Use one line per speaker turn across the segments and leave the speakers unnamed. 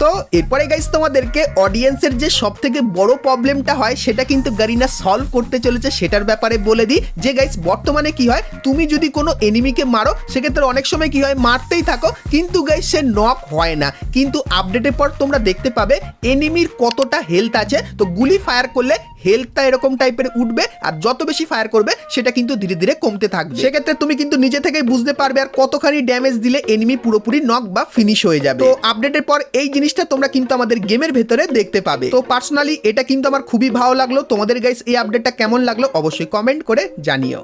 তো এরপরে গাইস তোমাদেরকে অডিয়েন্সের যে সবথেকে বড় প্রবলেমটা হয় সেটা কিন্তু গারিনা সলভ করতে চলেছে, সেটার ব্যাপারে বলে দিই যে গাইস বর্তমানে কি হয়, তুমি যদি কোনো এনিমিকে মারো সেক্ষেত্রে অনেক সময় কি হয় মারতেই থাকো কিন্তু গাইস সে নক হয় না, কিন্তু আপডেটের পর তোমরা দেখতে পাবে এনিমির কতটা হেলথ আছে। তো গুলি ফায়ার করলে হেলথটা এরকম টাইপের উঠবে আর যত বেশি ফায়ার করবে সেটা কিন্তু ধীরে ধীরে কমতে থাকবে। সেক্ষেত্রে তুমি কিন্তু নিজে থেকেই বুঝতে পারবে আর কতখানি ড্যামেজ দিলে এনিমি পুরোপুরি নক বা ফিনিশ হয়ে যাবে। তো আপডেটের পর এই জিনিসটা তোমরা কিন্তু আমাদের গেমের ভেতরে দেখতে পাবে। তো পার্সোনালি এটা কিন্তু আমার খুবই ভালো লাগলো। তোমাদের গাইস এই আপডেটটা কেমন লাগলো অবশ্যই কমেন্ট করে জানিও।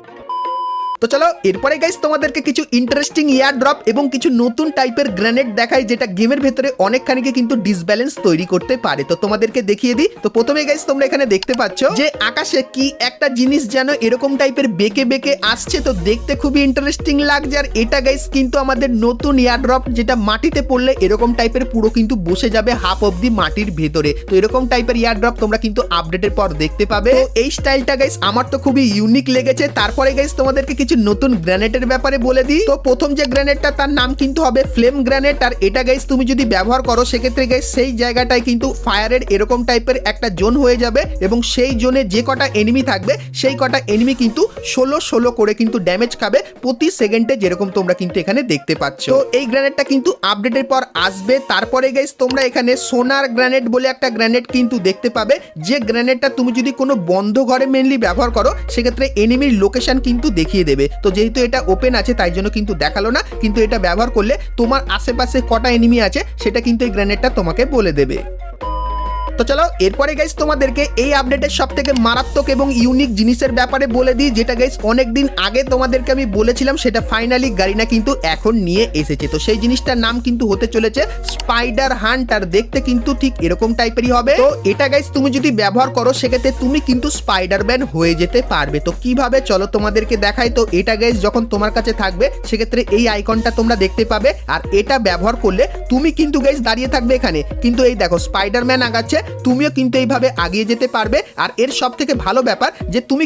তো চলো এরপরে গাইস তোমাদেরকে কিছু ইন্টারেস্টিং ইয়ার ড্রপ এবং কিছু নতুন টাইপের গ্রেনেড দেখাই যেটা গেমের ভেতরে অনেকখানিকে কিন্তু ডিসব্যালেন্স তৈরি করতে পারে। তো তোমাদেরকে দেখিয়ে দিই। তো প্রথমে গাইস তোমরা এখানে দেখতে পাচ্ছ যে আকাশে কি একটা জিনিস যেন এরকম টাইপের বেঁকে বেঁকে আসছে, তো দেখতে খুবই ইন্টারেস্টিং লাগছে। আর এটা গাইস কিন্তু আমাদের নতুন ইয়ার ড্রপ যেটা মাটিতে পড়লে এরকম টাইপের পুরো কিন্তু বসে যাবে হাফ অব্দি মাটির ভেতরে। তো এরকম টাইপের ইয়ার ড্রপ তোমরা কিন্তু আপডেটের পর দেখতে পাবে। তো এই স্টাইলটা গাইস আমার তো খুবই ইউনিক লেগেছে। তারপরে গাইস তোমাদেরকে কিছু নতুন গ্রেনেডের ব্যাপারে বলে দিই। তো প্রথম যে গ্রেনেডটা তার নাম কিন্তু হবে ফ্লেম গ্রেনেড। আর এটা গাইস তুমি যদি ব্যবহার করো সেক্ষেত্রে গাইস সেই জায়গাটায় কিন্তু ফায়ারের এরকম টাইপের একটা জোন হয়ে যাবে এবং সেই জোনে যে কটা এনিমি থাকবে সেই কটা এনিমি কিন্তু 16 করে কিন্তু ড্যামেজ খাবে প্রতি সেকেন্ডে, যেরকম তোমরা কিন্তু এখানে দেখতে পাচ্ছ। তো এই গ্রেনেডটা কিন্তু আপডেটের পর আসবে। তারপরে গাইস তোমরা এখানে সোনার গ্রেনেড বলে একটা গ্রেনেড কিন্তু দেখতে পাবে, যে গ্রেনেডটা তুমি যদি কোনো বন্ধ ঘরে মেনলি ব্যবহার করো সেক্ষেত্রে এনিমির লোকেশন কিন্তু দেখিয়ে দেবে। তো যেহেতু এটা ওপেন আছে তাই জন্য কিন্তু দেখালো না, কিন্তু এটা ব্যবহার করলে তোমার আশেপাশে কটা এনিমি আছে সেটা কিন্তু এই গ্রেনেডটা তোমাকে বলে দেবে। তো চলো এরপরে গাইস তোমাদেরকে এই আপডেটের সবথেকে মারাত্মক এবং ইউনিক জিনিসের ব্যাপারে বলে দিই, যেটা গাইস অনেকদিন আগে তোমাদেরকে আমি বলেছিলাম, সেটা ফাইনালি গারিনা কিন্তু এখন নিয়ে এসেছে। তো সেই জিনিসটার নাম কিন্তু হতে চলেছে স্পাইডার হান্ট। আর দেখতে কিন্তু ঠিক এরকম টাইপেরই হবে। তো এটা গাইস তুমি যদি ব্যবহার করো সেক্ষেত্রে তুমি কিন্তু স্পাইডারম্যান হয়ে যেতে পারবে। তো কিভাবে চলো তোমাদেরকে দেখাই। তো এটা গাইস যখন তোমার কাছে থাকবে সেক্ষেত্রে এই আইকনটা তোমরা দেখতে পাবে আর এটা ব্যবহার করলে তুমি কিন্তু গাইস দাঁড়িয়ে থাকবে এখানে, কিন্তু এই দেখো স্পাইডারম্যান আগাচ্ছে, তুমিও কিন্তু এইভাবে আগিয়ে যেতে পারবে। আর এর সব থেকে ভালো ব্যাপার যে তুমি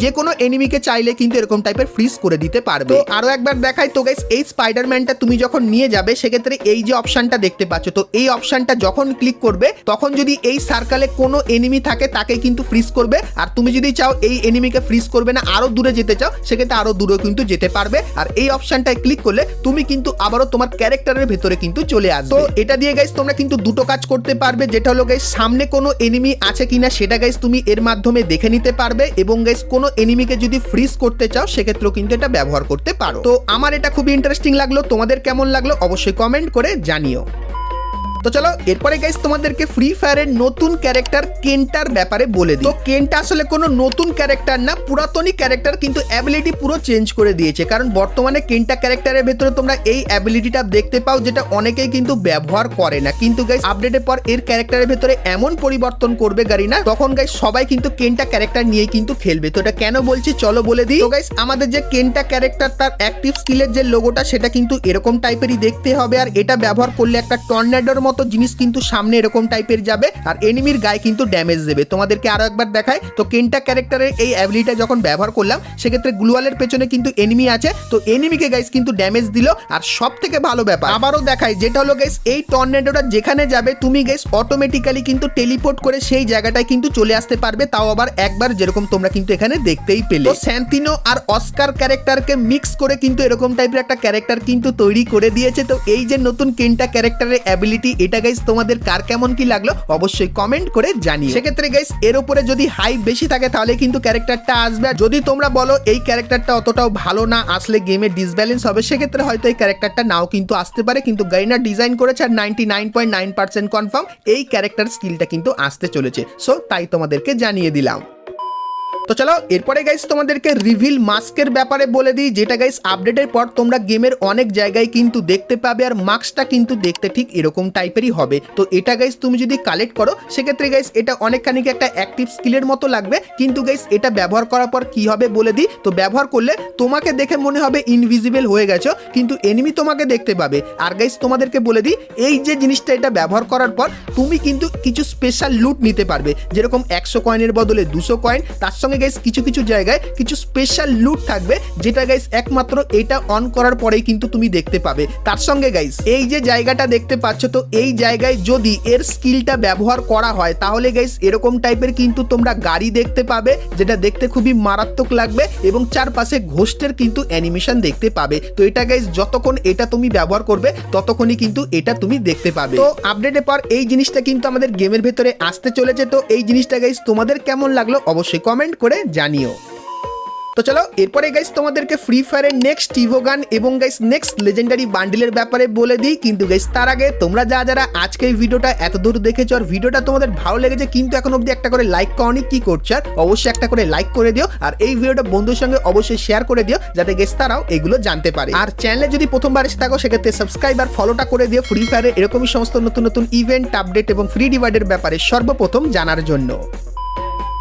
যে কোনো এনিমিকে চাইলে কিন্তু এরকম টাইপের ফ্রিজ করে দিতে পারবে। তো আরো একবার দেখাই। তো গাইস এই স্পাইডারম্যানটা তুমি যখন নিয়ে যাবে সেক্ষেত্রে এই যে অপশনটা দেখতে পাচ্ছ, তো এই অপশনটা যখন ক্লিক করবে তখন যদি এই সার্কেলে কোনো এনিমি থাকে তাকে কিন্তু ফ্রিজ করবে। আর তুমি যদি চাও এই এনিমিকে ফ্রিজ করবে না, আরো দূরে যেতে চাও সেক্ষেত্রে আরো দূরে কিন্তু যেতে পারবে। আর এই অপশনটায় ক্লিক করলে তুমি কিন্তু আবারও তোমার ক্যারেক্টারের ভেতরে কিন্তু চলে আসবে। তো এটা দিয়ে গাইস তোমরা কিন্তু দুটো কাজ করতে পারবে, যেটা হলো গাইস সামনে কোনো এনিমি আছে কিনা সেটা গাইস তুমি এর মাধ্যমে দেখে নিতে পারবে, এবং গাইস কোনো এনিমিকে যদি ফ্রিজ করতে চাও সেক্ষেত্রেও কিন্তু এটা ব্যবহার করতে পারো। তো আমার এটা খুবই ইন্টারেস্টিং লাগলো, তোমাদের কেমন লাগলো অবশ্যই কমেন্ট করে জানিও। তো চলো এরপরে গাইস তোমাদেরকে ফ্রি ফায়ারের নতুন ক্যারেক্টার কেন্টার ব্যাপারে বলে দিই। তো কেন্টা আসলে কোনো নতুন ক্যারেক্টার না, পুরাতনই ক্যারেক্টার, কিন্তু অ্যাবিলিটি পুরো চেঞ্জ করে দিয়েছে। কারণ বর্তমানে কেন্টা ক্যারেক্টারের ভেতরে তোমরা এই অ্যাবিলিটিটা দেখতে পাও যেটা অনেকেই কিন্তু ব্যবহার করে না, কিন্তু গাইস আপডেটের পর এর ক্যারেক্টারের ভেতরে এমন পরিবর্তন করবে গারিনা, তখন গাইস সবাই কিন্তু কেন্টা ক্যারেক্টার নিয়েই কিন্তু খেলবে। তো এটা কেন বলছি চলো বলে দিই। তো গাইস আমাদের যে কেন্টা ক্যারেক্টার তার অ্যাক্টিভ স্কিলের যে লোগোটা সেটা কিন্তু এরকম টাইপেরই দেখতে হবে। আর এটা ব্যবহার করলে একটা টর্নেডোর মতো জিনিস কিন্তু সামনে এরকম টাইপের যাবে আর এনিমির গায়ে কিন্তু ড্যামেজ দেবে। তোমাদেরকে আরো একবার দেখাই। তো কেন্টা ক্যারেক্টারের এই অ্যাবিলিটিটা যখন ব্যবহার করলাম সেক্ষেত্রে গ্লুয়ালের পেছনে কিন্তু এনিমি আছে, তো এনিমিকে গাইস কিন্তু ড্যামেজ দিল। আর সব থেকে ভালো ব্যাপার আবারও দেখাই, যেটা হলো গাইস এই টর্নেডোটা যেখানে যাবে তুমি গাইস অটোমেটিক্যালি কিন্তু টেলিপোর্ট করে সেই জায়গাটায় কিন্তু চলে আসতে পারবে, তাও আবার একবার, যেরকম তোমরা কিন্তু এখানে দেখতেই পেলে। তো স্যান্তিনো আর অস্কার ক্যারেক্টারকে মিক্স করে কিন্তু এরকম টাইপের একটা ক্যারেক্টার কিন্তু তৈরি করে দিয়েছে। তো এই যে নতুন কেন্টা ক্যারেক্টারের অ্যাবিলিটি, এটা গাইস তোমাদের কার কেমন কি লাগলো অবশ্যই কমেন্ট করে জানিও। সেক্ষেত্রে গাইস এর উপরে যদি হাইপ বেশি থাকে তাহলে কিন্তু ক্যারেক্টারটা আসবে। আর যদি তোমরা বলো এই ক্যারেক্টারটা অতটাও ভালো না, আসলে গেমে ডিসব্যালেন্স হবে, সেক্ষেত্রে হয়তো এই ক্যারেক্টারটা নাও কিন্তু আসতে পারে। কিন্তু গারিনা ডিজাইন করেছে আর 99.9% কনফার্ম এই ক্যারেক্টার স্কিলটা কিন্তু আসতে চলেছে। সো তাই তোমাদেরকে জানিয়ে দিলাম। তো চলো এরপরে গাইস তোমাদেরকে রিভিল মাস্কের ব্যাপারে বলে দিই, যেটা গাইস আপডেটের পর তোমরা গেমের অনেক জায়গায় কিন্তু দেখতে পাবে। আর মাস্কটা কিন্তু দেখতে ঠিক এরকম টাইপেরই হবে। তো এটা গাইস তুমি যদি কালেক্ট করো সেক্ষেত্রে গাইস এটা অনেকখানি একটা অ্যাক্টিভ স্কিলের মতো লাগবে, কিন্তু গাইস এটা ব্যবহার করার পর কি হবে বলে দিই। তো ব্যবহার করলে তোমাকে দেখে মনে হবে ইনভিজিবল হয়ে গেছো, কিন্তু এনিমি তোমাকে দেখতে পাবে। আর গাইস তোমাদেরকে বলে দিই এই যে জিনিসটা, এটা ব্যবহার করার পর তুমি কিন্তু কিছু স্পেশাল লুট নিতে পারবে, যেরকম 100 কয়েনের বদলে 200 কয়েন, তার সঙ্গে সঙ্গে গাইস কিছু কিছু জায়গায় কিছু স্পেশাল লুট থাকবে, যেটা গাইস একমাত্র এটা অন করার পরেই কিন্তু তুমি দেখতে পাবে। তার সঙ্গে গাইস এই যে জায়গাটা দেখতে পাচ্ছ, তো এই জায়গায় যদি এর স্কিলটা ব্যবহার করা হয় তাহলে গাইস এরকম টাইপের কিন্তু তোমরা গাড়ি দেখতে পাবে, যেটা দেখতে খুবই মারাত্মক লাগবে এবং চারপাশে ঘোস্টের কিন্তু অ্যানিমেশন দেখতে পাবে। তো এটা গাইস যতক্ষণ এটা তুমি ব্যবহার করবে ততক্ষণই কিন্তু এটা তুমি দেখতে পাবে। তো আপডেটের পর এই জিনিসটা কিন্তু আমাদের গেমের ভেতরে আসতে চলেছে। তো এই জিনিসটা গাইস তোমাদের কেমন লাগলো অবশ্যই কমেন্ট করে জানিও। তো চলো এরপরে গাইস তোমাদেরকে ফ্রি ফায়ারের নেক্সট ইভোগান এবং গাইস নেক্সট লেজেন্ডারি বান্ডিলের ব্যাপারে বলে দিই। কিন্তু গাইস তার আগে তোমরা যারা আজকে এই ভিডিওটা এত দূর দেখেছো আর ভিডিওটা তোমাদের ভালো লেগেছে কিন্তু এখন অবধি একটা করে লাইক করনি, কি করছো? আর অবশ্যই একটা করে লাইক করে দিও আর এই ভিডিওটা বন্ধুদের সঙ্গে অবশ্যই শেয়ার করে দিও যাতে গাইস তারাও এগুলো জানতে পারে। আর চ্যানেলে যদি প্রথমবার এসে থাকো সেক্ষেত্রে সাবস্ক্রাইব আর ফলোটা করে দিও ফ্রি ফায়ারের এরকমই সমস্ত নতুন নতুন ইভেন্ট, আপডেট এবং ফ্রি রিওয়ার্ডের ব্যাপারে সর্বপ্রথম জানার জন্য।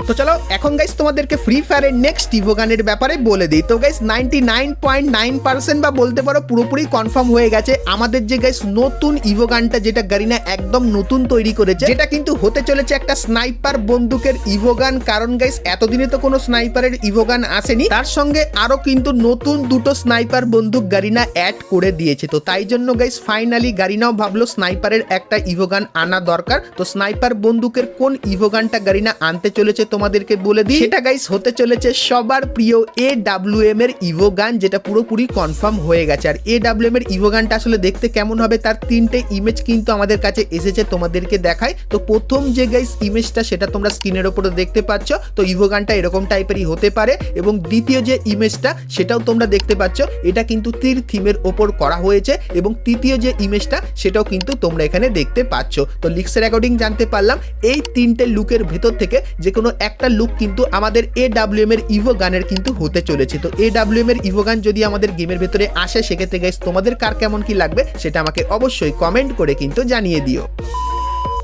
তো চলো এখন গাইস তোমাদেরকে ফ্রি ফায়ারের নেক্সট ইভোগানের ব্যাপারে বলে দিই। তো গাইস 99.9% বা বলতে পারো পুরোপুরি কনফার্ম হয়ে গেছে আমাদের যে গাইস নতুন ইভোগানটা, যেটা গারিনা একদম নতুন তৈরি করেছে, যেটা কিন্তু হতে চলেছে একটা স্নাইপার বন্দুকের ইভোগান। কারণ গাইস এতদিনে তো কোনো স্নাইপারের ইভোগান আসেনি, তার সঙ্গে আরো কিন্তু নতুন দুটো স্নাইপার বন্দুক গারিনা অ্যাড করে দিয়েছে। তো তাই জন্য গাইস ফাইনালি গারিনাও ভাবলো স্নাইপারের একটা ইভোগান আনা দরকার। তো স্নাইপার বন্দুকের কোন ইভোগানটা গারিনা আনতে চলেছে তোমাদেরকে বলে দিই। সেটা গাইস হতে চলেছে সবার প্রিয় AWM এর ইভোগান, যেটা পুরোপুরি কনফার্ম হয়ে গেছে। আর AWM এর ইভোগানটা আসলে দেখতে কেমন হবে তার তিনটে ইমেজ কিন্তু আমাদের কাছে এসেছে, তোমাদেরকে দেখায়। তো প্রথম যে গাইস ইমেজটা সেটা তোমরা স্ক্রিনের উপরে দেখতে পাচ্ছ, তো ইভোগানটা এরকম টাইপেরই হতে পারে। এবং দ্বিতীয় যে ইমেজটা সেটাও তোমরা দেখতে পাচ্ছ, এটা কিন্তু তীর থিমের ওপর করা হয়েছে। এবং তৃতীয় যে ইমেজটা সেটাও কিন্তু তোমরা এখানে দেখতে পাচ্ছ। তো লিক্সের অ্যাকর্ডিং জানতে পারলাম এই তিনটে লুকের ভেতর থেকে যে কোনো একটা লুক কিন্তু আমাদের AWM এর ইভোগানের কিন্তু হতে চলেছে। তো AWM এর ইভোগান যদি আমাদের গেমের ভেতরে আসে সেক্ষেত্রে গাইস তোমাদের কার কেমন কি লাগবে সেটা আমাকে অবশ্যই কমেন্ট করে কিন্তু জানিয়ে দিও।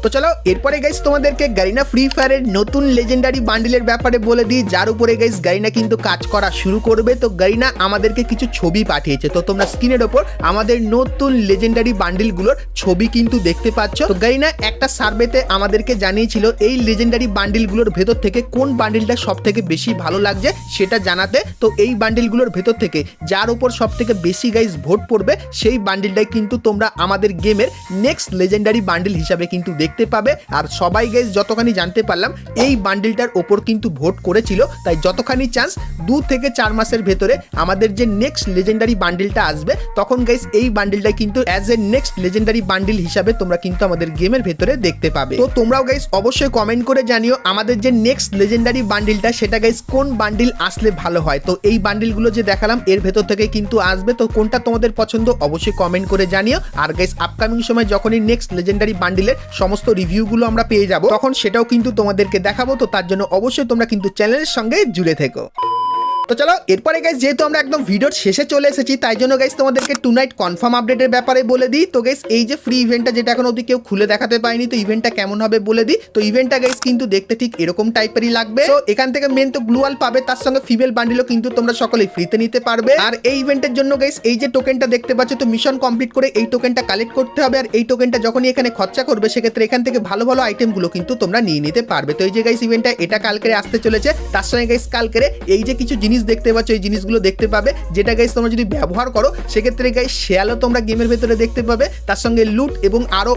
তো চলো এরপরে গাইস তোমাদেরকে গারিনা ফ্রি ফায়ারের নতুন লেজেন্ডারি বান্ডিলের ব্যাপারে বলে দিই, যার উপরে গাইস গারিনা কিন্তু কাজ করা শুরু করবে। তো গারিনা আমাদেরকে কিছু ছবি পাঠিয়েছে, তো তোমরা স্ক্রিনের ওপর আমাদের নতুন লেজেন্ডারি বান্ডিলগুলোর ছবি কিন্তু দেখতে পাচ্ছ। তো গারিনা একটা সার্ভেতে আমাদেরকে জানিয়েছিল এই লেজেন্ডারি বান্ডিলগুলোর ভেতর থেকে কোন বান্ডিলটা সব থেকে বেশি ভালো লাগছে সেটা জানাতে। তো এই বান্ডিলগুলোর ভেতর থেকে যার উপর সব থেকে বেশি গাইস ভোট পড়বে সেই বান্ডিলটাই কিন্তু তোমরা আমাদের গেমের নেক্সট লেজেন্ডারি বান্ডিল হিসাবে কিন্তু দেখতে পাবে। আর সবাই গাইস যতখানি জানতে পারলাম এই বান্ডিলটার ওপর কিন্তু ভোট করেছিল, তাই যতখানি চান্স 2 থেকে 4 মাসের ভেতরে আমাদের যে নেক্সট লেজেন্ডারি বান্ডিলটা আসবে তখন গাইস এই বান্ডিলটা কিন্তু as a next legendary bundle হিসাবে তোমরা কিন্তু আমাদের গেমের ভেতরে দেখতে পাবে। তো তোমরাও গাইস অবশ্যই কমেন্ট করে জানিও আমাদের যে নেক্সট লেজেন্ডারি বান্ডিলটা সেটা গাইস কোন বান্ডিল আসলে ভালো হয়। তো এই বান্ডিলগুলো যে দেখালাম এর ভেতর থেকে কিন্তু আসবে, তো কোনটা তোমাদের পছন্দ অবশ্যই কমেন্ট করে জানিও। আর গাইস আপকামিং সময় যখনই নেক্সট লেজেন্ডারি বান্ডিলের সমস্ত রিভিউগুলো আমরা পেয়ে যাব তখন সেটাও কিন্তু তোমাদেরকে দেখাবো। তো তার জন্য অবশ্যই তোমরা কিন্তু চ্যানেলের সঙ্গে জুড়ে থেকো। তো চলো এরপরে গাইস যেহেতু আমরা একদম ভিডিওর শেষে চলে এসেছি তাই জন্য গাইস তোমাদেরকে টুনাইট কনফার্ম আপডেটের ব্যাপারে বলে দিই। তো গাইস এই যে ফ্রি ইভেন্টটা যেটা এখন অবধি কেউ খুলে দেখাতে পারেনি, তো ইভেন্টটা কেমন হবে বলে দিই। তো ইভেন্টটা গাইস কিন্তু দেখতে ঠিক এরকম টাইপেরই লাগবে। তো এখান থেকে মেন তো গ্লুয়াল পাবে, তার সঙ্গে ফিমেল বান্ডিলও কিন্তু তোমরা সকলেই ফ্রিতে নিতে পারবে। আর এই ইভেন্টের জন্য গাইস এই যে টোকেনটা দেখতে পাচ্ছ, তো মিশন কমপ্লিট করে এই টোকেনটা কালেক্ট করতে হবে। আর এই টোকেনটা যখনই এখানে খরচা করবে সেক্ষেত্রে এখান থেকে ভালো ভালো আইটেমগুলো কিন্তু তোমরা নিয়ে নিতে পারবে। তো এই যে গাইস ইভেন্টটা এটা কালকে আসতে চলেছে, তার সঙ্গে গাইস কালকে এই যে কিছু জিনিস দেখতে পাচ্ছ এই জিনিসগুলো দেখতে পাবে, যেটা গাইস তোমরা যদি ব্যবহার করো সেক্ষেত্রে গাইস শেয়ালও তোমরা গেমের ভেতরে দেখতে পাবে, তার সঙ্গে লুট এবং আরো